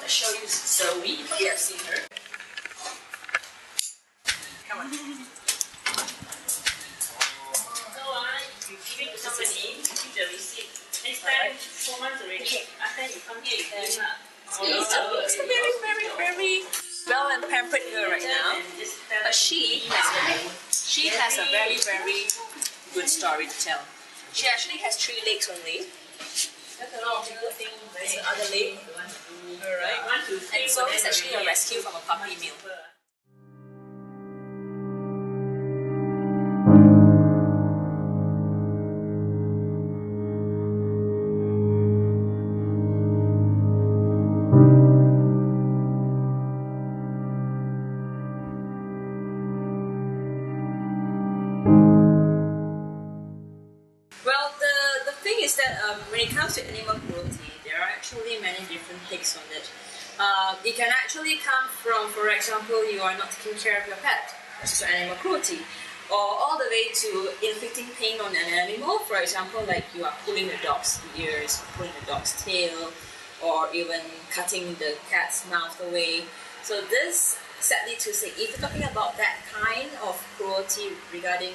show you Zoe. You have seen her. Come on. So you give it to somebody, give the receipt. Next time, 4 months already. After you come here, you give her. It's a very well and pampered girl right now. But she has a very good story to tell. She actually has 3 legs only. That's a lot of people think there's the other leg. Alright. And so it's actually a rescue from a puppy mill. Well, the thing is that when it comes to animal cruelty, there are actually many different takes on it. It can actually come from, for example, you are not taking care of your pet, that's animal cruelty, or all the way to inflicting pain on an animal. For example, like you are pulling the dog's ears, pulling the dog's tail, or even cutting the cat's mouth away. So this, sadly to say, if you're talking about that kind of cruelty regarding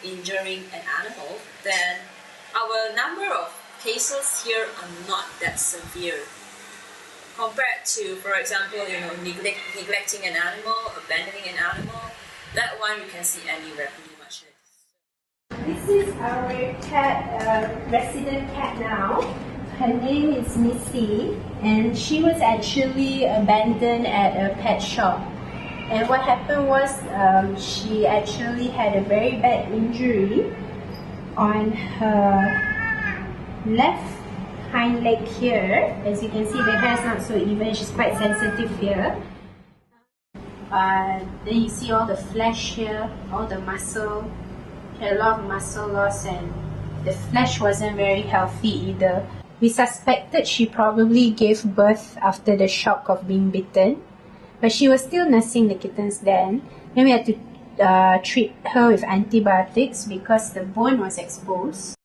injuring an animal, then our number of cases here are not that severe compared to, for example, neglecting an animal, abandoning an animal. That one you can see anywhere pretty much. This is our cat, resident cat now. Her name is Missy, and she was actually abandoned at a pet shop. And what happened was she actually had a very bad injury on her left hind leg here. As you can see, the hair is not so even. She's quite sensitive here. Then you see all the flesh here, all the muscle. She had a lot of muscle loss, and the flesh wasn't very healthy either. We suspected she probably gave birth after the shock of being bitten, but she was still nursing the kittens then. Then we had to treat her with antibiotics because the bone was exposed.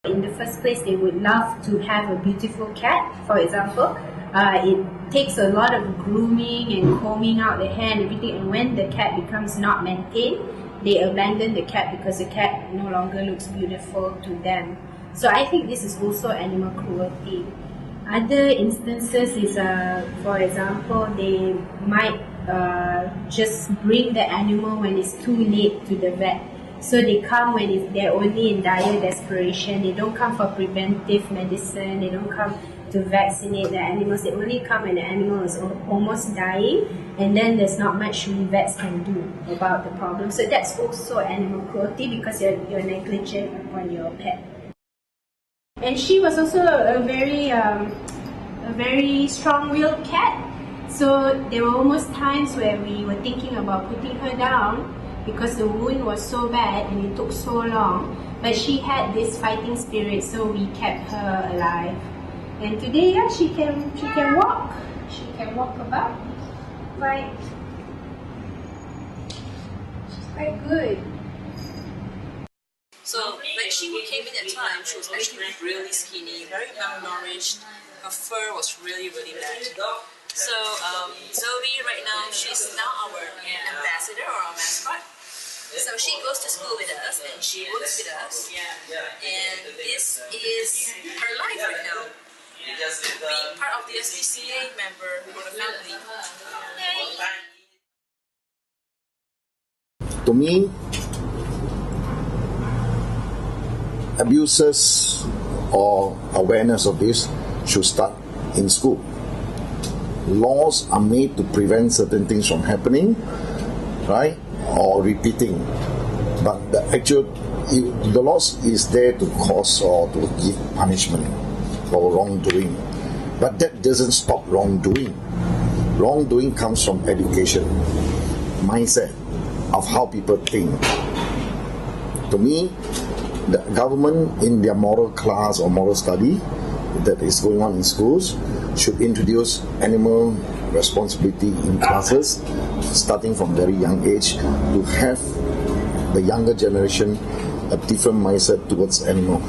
In the first place, they would love to have a beautiful cat, for example. It takes a lot of grooming and combing out the hair and everything, and when the cat becomes not maintained, they abandon the cat because the cat no longer looks beautiful to them. So I think this is also animal cruelty. Other instances is, for example, they might just bring the animal when it's too late to the vet. So they come when they're only in dire desperation. They don't come for preventive medicine. They don't come to vaccinate the animals. They only come when the animal is almost dying, and then there's not much we vets can do about the problem. So that's also animal cruelty because you're negligent upon your pet. And she was also a very strong-willed cat. So there were almost times where we were thinking about putting her down because the wound was so bad and it took so long. But she had this fighting spirit, so we kept her alive. And today, yeah, she can walk. She can walk about. She's quite good. So when she came in at time, she was actually really skinny, very malnourished. Her fur was really bad. So Zoe right now, she's now our ambassador or our mascot. So she goes to school with us and she works with us. And this is her life right now. Being part of the SPCA member or the family. Yay. To me, abuses or awareness of this should start in school. Laws are made to prevent certain things from happening, right, or repeating. But the laws is there to cause or to give punishment for wrongdoing. But that doesn't stop wrongdoing. Wrongdoing comes from education, mindset of how people think. To me, the government in their moral class or moral study that is going on in schools should introduce animal responsibility in classes starting from very young age to have the younger generation a different mindset towards animal.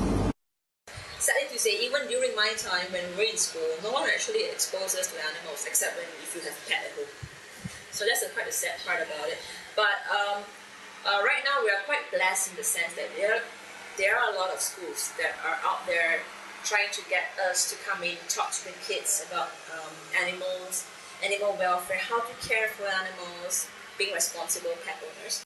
Sadly to say, even during my time when we in school, no one actually exposes us to animals except if you have a pet at home. So that's quite a sad part about it. But right now we are quite blessed in the sense that there are a lot of schools that are out there trying to get us to come in, talk to the kids about animals, animal welfare, how to care for animals, being responsible pet owners.